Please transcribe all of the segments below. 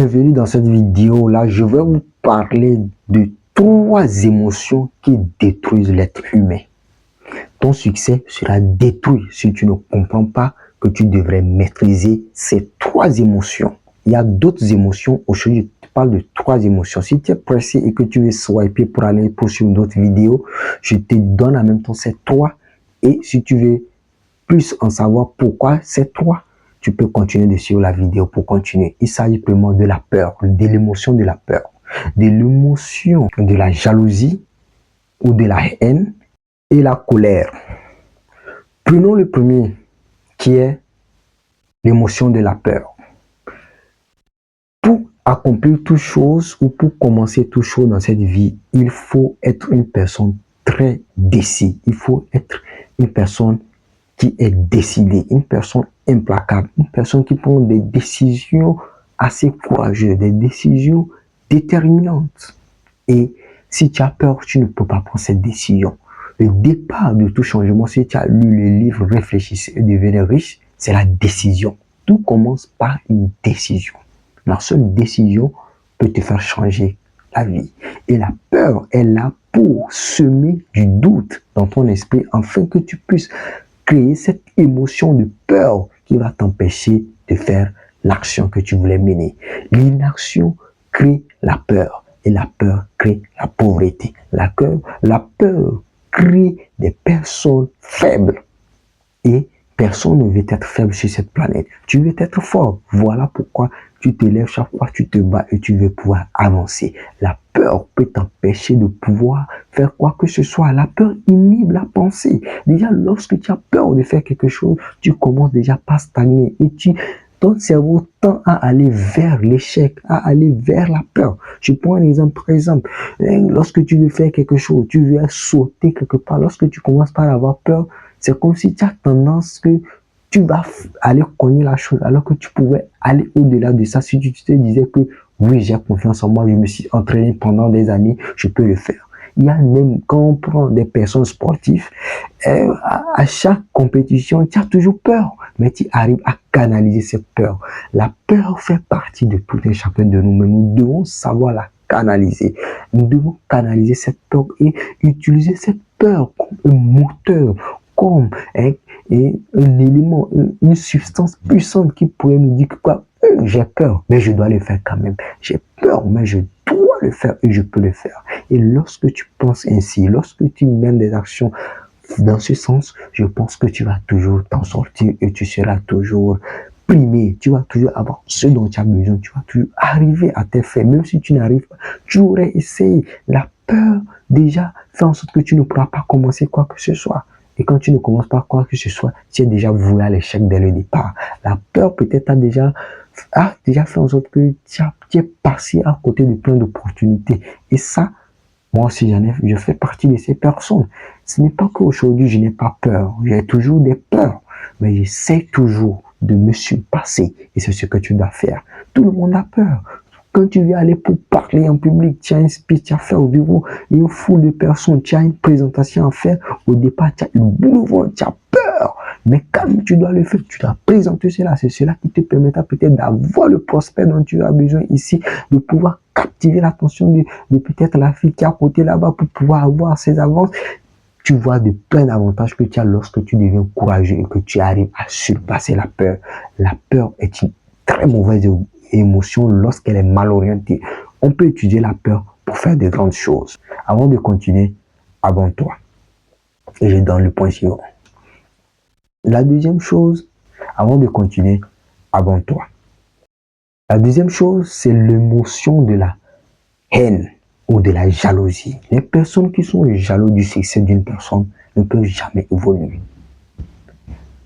Bienvenue dans cette vidéo. Là, je vais vous parler de 3 émotions qui détruisent l'être humain. Ton succès sera détruit si tu ne comprends pas que tu devrais maîtriser ces 3 émotions. Il y a d'autres émotions. Aujourd'hui, je te parle de 3 émotions. Si tu es pressé et que tu veux swiper pour aller poursuivre d'autres vidéos, je te donne en même temps ces 3. Et si tu veux plus en savoir pourquoi ces 3, tu peux continuer de suivre la vidéo pour continuer. Il s'agit vraiment de la peur, de l'émotion de la peur, de l'émotion de la jalousie ou de la haine et la colère. Prenons le premier qui est l'émotion de la peur. Pour accomplir toute chose ou pour commencer toute chose dans cette vie, il faut être une personne très décidée. Il faut être une personne qui est décidée, une personne implacable, une personne qui prend des décisions assez courageuses, des décisions déterminantes. Et si tu as peur, tu ne peux pas prendre cette décision. Le départ de tout changement, si tu as lu le livre Réfléchissez et devenez riche, c'est la décision. Tout commence par une décision. La seule décision peut te faire changer la vie. Et la peur est là pour semer du doute dans ton esprit afin que tu puisses créer cette émotion de peur qui va t'empêcher de faire l'action que tu voulais mener. L'inaction crée la peur et la peur crée la pauvreté. La peur crée des personnes faibles et personne ne veut être faible sur cette planète. Tu veux être fort. Voilà pourquoi tu te lèves chaque fois, tu te bats et tu veux pouvoir avancer. La peur peut t'empêcher de pouvoir faire quoi que ce soit. La peur inhibe la pensée. Déjà, lorsque tu as peur de faire quelque chose, tu commences déjà par stagner et ton cerveau tend à aller vers l'échec, à aller vers la peur. Je prends un exemple, par exemple, lorsque tu veux faire quelque chose, tu veux sauter quelque part, lorsque tu commences par avoir peur, c'est comme si tu as tendance que tu vas aller cogner la chose alors que tu pouvais aller au-delà de ça si tu te disais que oui, j'ai confiance en moi, je me suis entraîné pendant des années, je peux le faire. Il y a même, quand on prend des personnes sportives, à chaque compétition, tu as toujours peur, mais tu arrives à canaliser cette peur. La peur fait partie de tout un chacun de nous, mais nous devons savoir la canaliser. Nous devons canaliser cette peur et utiliser cette peur comme un moteur, comme un élément, une substance puissante qui pourrait nous dire que quoi, j'ai peur, mais je dois le faire quand même. J'ai peur, mais je dois le faire et je peux le faire. Et lorsque tu penses ainsi, lorsque tu mènes des actions dans ce sens, je pense que tu vas toujours t'en sortir et tu seras toujours primé. Tu vas toujours avoir ce dont tu as besoin. Tu vas toujours arriver à tes fins. Même si tu n'arrives pas, tu aurais essayé. La peur, déjà, fait en sorte que tu ne pourras pas commencer quoi que ce soit. Et quand tu ne commences pas quoi que ce soit, tu es déjà voué à l'échec dès le départ. La peur peut-être a déjà fait en sorte que tu es passé à côté de plein d'opportunités. Et ça, moi aussi, je fais partie de ces personnes. Ce n'est pas qu'aujourd'hui, je n'ai pas peur. J'ai toujours des peurs. Mais j'essaie toujours de me surpasser. Et c'est ce que tu dois faire. Tout le monde a peur. Quand tu veux aller pour parler en public, tu as un speech à faire au bureau, une foule de personnes, tu as une présentation à faire, au départ, tu as une boule au ventre, tu as peur. Mais quand tu dois le faire, tu dois présenter cela. C'est cela qui te permettra peut-être d'avoir le prospect dont tu as besoin ici, de pouvoir captiver l'attention de peut-être la fille qui est à côté là-bas pour pouvoir avoir ses avances. Tu vois de plein d'avantages que tu as lorsque tu deviens courageux et que tu arrives à surpasser la peur. La peur est une très mauvaise émotion lorsqu'elle est mal orientée. On peut étudier la peur pour faire de grandes choses. Avant de continuer, abonne-toi. Et je donne le point suivant. La deuxième chose, avant de continuer, abonne-toi. La deuxième chose, c'est l'émotion de la haine ou de la jalousie. Les personnes qui sont jalouses du succès d'une personne ne peuvent jamais évoluer.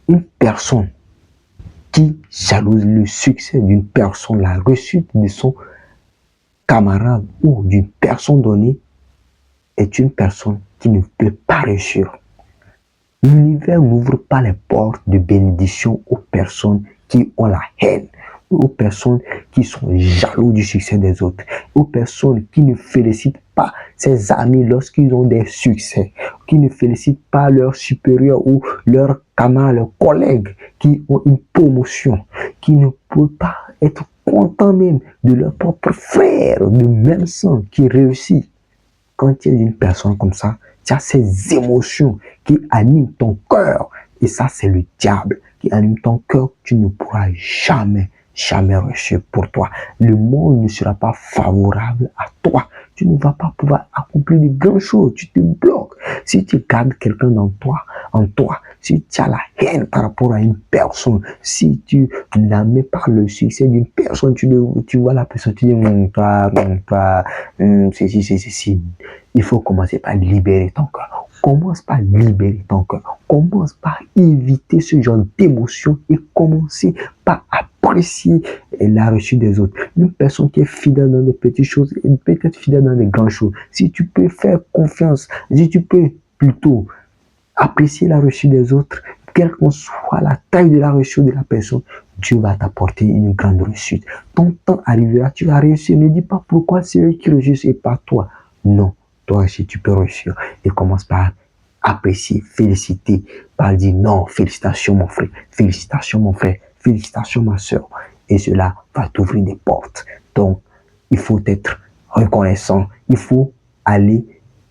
Une personne qui jalouse le succès d'une personne, la réussite de son camarade ou d'une personne donnée, est une personne qui ne peut pas réussir. L'univers n'ouvre pas les portes de bénédiction aux personnes qui ont la haine, aux personnes qui sont jaloux du succès des autres, aux personnes qui ne félicitent pas ses amis lorsqu'ils ont des succès, qui ne félicitent pas leurs supérieurs ou leurs camarades, leurs collègues qui ont une promotion, qui ne peuvent pas être contents même de leur propre frère de même sang qui réussit. Quand tu es une personne comme ça, tu as ces émotions qui animent ton cœur. Et ça, c'est le diable qui anime ton cœur. Tu ne pourras jamais réussir pour toi. Le monde ne sera pas favorable à toi. Tu ne vas pas pouvoir accomplir de grandes choses. Tu te bloques. Si tu gardes quelqu'un en toi, si tu as la haine par rapport à une personne, si tu n'aimes pas le succès d'une personne, tu vois la personne, tu dis, si. Il faut commencer par libérer ton cœur. Commence par libérer ton cœur. Commence par éviter ce genre d'émotions et commencer par apprécier la réussite des autres. Une personne qui est fidèle dans des petites choses peut être fidèle dans des grandes choses. Si tu peux faire confiance, si tu peux plutôt apprécier la réussite des autres, quelle que soit la taille de la réussite de la personne, Dieu va t'apporter une grande réussite. Ton temps arrivera, tu vas réussir. Ne dis pas pourquoi c'est eux qui réussissent et pas toi. Non, toi aussi tu peux réussir. Et commence par apprécier, féliciter, par dire non, félicitations mon frère, félicitations mon frère, félicitations ma soeur. Et cela va t'ouvrir des portes. Donc, il faut être reconnaissant. Il faut aller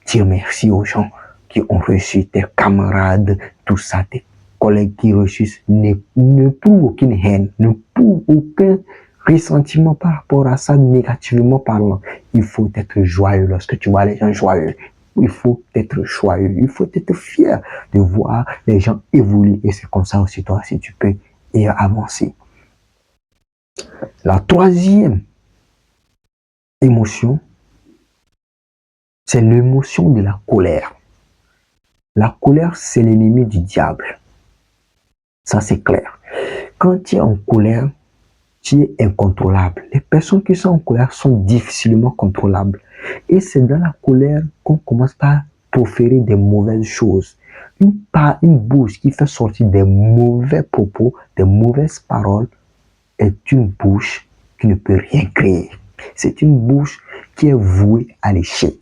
dire merci aux gens qui ont réussi, tes camarades, tout ça, tes collègues qui réussissent, ne prouvent aucune haine, ne prouvent aucun ressentiment par rapport à ça, négativement parlant. Il faut être joyeux lorsque tu vois les gens joyeux. Il faut être joyeux, il faut être fier de voir les gens évoluer. Et c'est comme ça aussi, toi, si tu peux et avancer. La troisième émotion, c'est l'émotion de la colère. La colère, c'est l'ennemi du diable. Ça, c'est clair. Quand tu es en colère, tu es incontrôlable. Les personnes qui sont en colère sont difficilement contrôlables. Et c'est dans la colère qu'on commence par proférer des mauvaises choses. Une bouche qui fait sortir des mauvais propos, des mauvaises paroles, est une bouche qui ne peut rien créer. C'est une bouche qui est vouée à l'échec.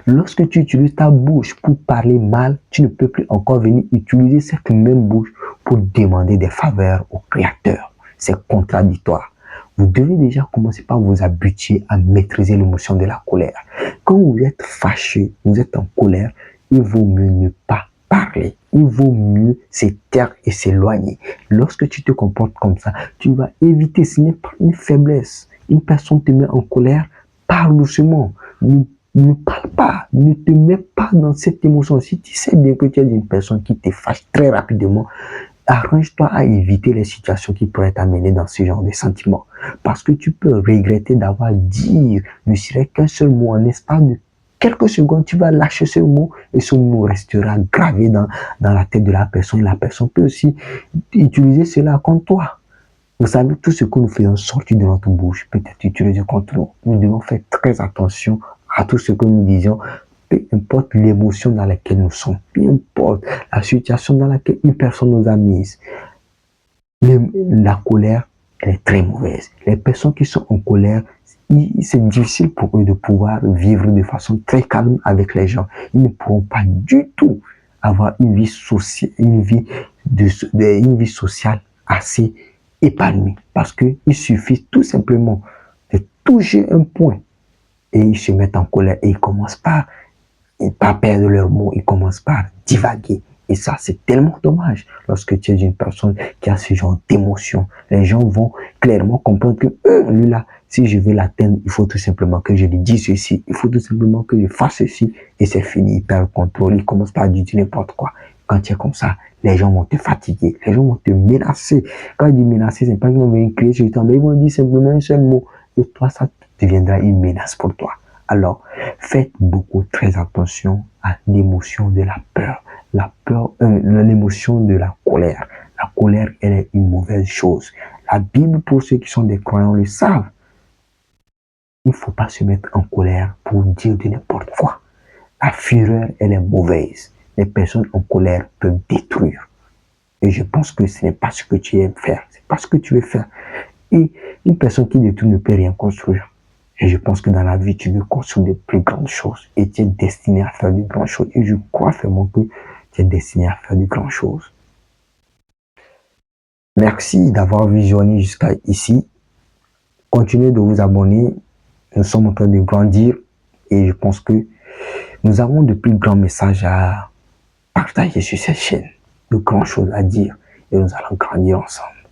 Lorsque tu utilises ta bouche pour parler mal, tu ne peux plus encore venir utiliser cette même bouche pour demander des faveurs au Créateur. C'est contradictoire. Vous devez déjà commencer par vous habituer à maîtriser l'émotion de la colère. Quand vous êtes fâché, vous êtes en colère, il vaut mieux ne pas parler. Il vaut mieux se taire et s'éloigner. Lorsque tu te comportes comme ça, tu vas éviter, ce n'est pas une faiblesse. Une personne te met en colère, parle doucement. Ne parle pas, ne te mets pas dans cette émotion. Si tu sais bien que tu es une personne qui te fâche très rapidement, arrange-toi à éviter les situations qui pourraient t'amener dans ce genre de sentiments. Parce que tu peux regretter d'avoir dit ne serait qu'un seul mot en espace de quelques secondes, tu vas lâcher ce mot et ce mot restera gravé dans la tête de la personne. Et la personne peut aussi utiliser cela contre toi. Vous savez, tout ce que nous faisons sortir de notre bouche peut être utilisé contre nous. Nous devons faire très attention à tout ce que nous disons, peu importe l'émotion dans laquelle nous sommes, peu importe la situation dans laquelle une personne nous a mise. La colère, elle est très mauvaise. Les personnes qui sont en colère, c'est difficile pour eux de pouvoir vivre de façon très calme avec les gens. Ils ne pourront pas du tout avoir une vie sociale assez épanouie. Parce qu'il suffit tout simplement de toucher un point et ils se mettent en colère et ils commencent par perdre leurs mots, ils commencent par divaguer. Et ça, c'est tellement dommage lorsque tu es une personne qui a ce genre d'émotion. Les gens vont clairement comprendre que lui là, si je veux l'atteindre, il faut tout simplement que je lui dise ceci, il faut tout simplement que je fasse ceci et c'est fini. Il perd le contrôle, il commence par dire n'importe quoi. Quand tu es comme ça, les gens vont te fatiguer, les gens vont te menacer. Quand ils disent menacer, c'est pas qu'ils vont venir crier sur toi, mais ils vont dire simplement un seul mot. Et toi, ça deviendra une menace pour toi. Alors, faites beaucoup très attention à l'émotion de la peur. L'émotion de la colère. La colère, elle est une mauvaise chose. La Bible, pour ceux qui sont des croyants, le savent. Il ne faut pas se mettre en colère pour dire de n'importe quoi. La fureur, elle est mauvaise. Les personnes en colère peuvent détruire. Et je pense que ce n'est pas ce que tu aimes faire. C'est pas ce que tu veux faire. Et une personne qui détruit ne peut rien construire. Et je pense que dans la vie, tu veux construire de plus grandes choses. Et tu es destiné à faire de grandes choses. Et je crois fermement que tu es destiné à faire de grandes choses. Merci d'avoir visionné jusqu'à ici. Continuez de vous abonner. Nous sommes en train de grandir et je pense que nous avons de plus grands messages à partager sur cette chaîne, de grandes choses à dire et nous allons grandir ensemble.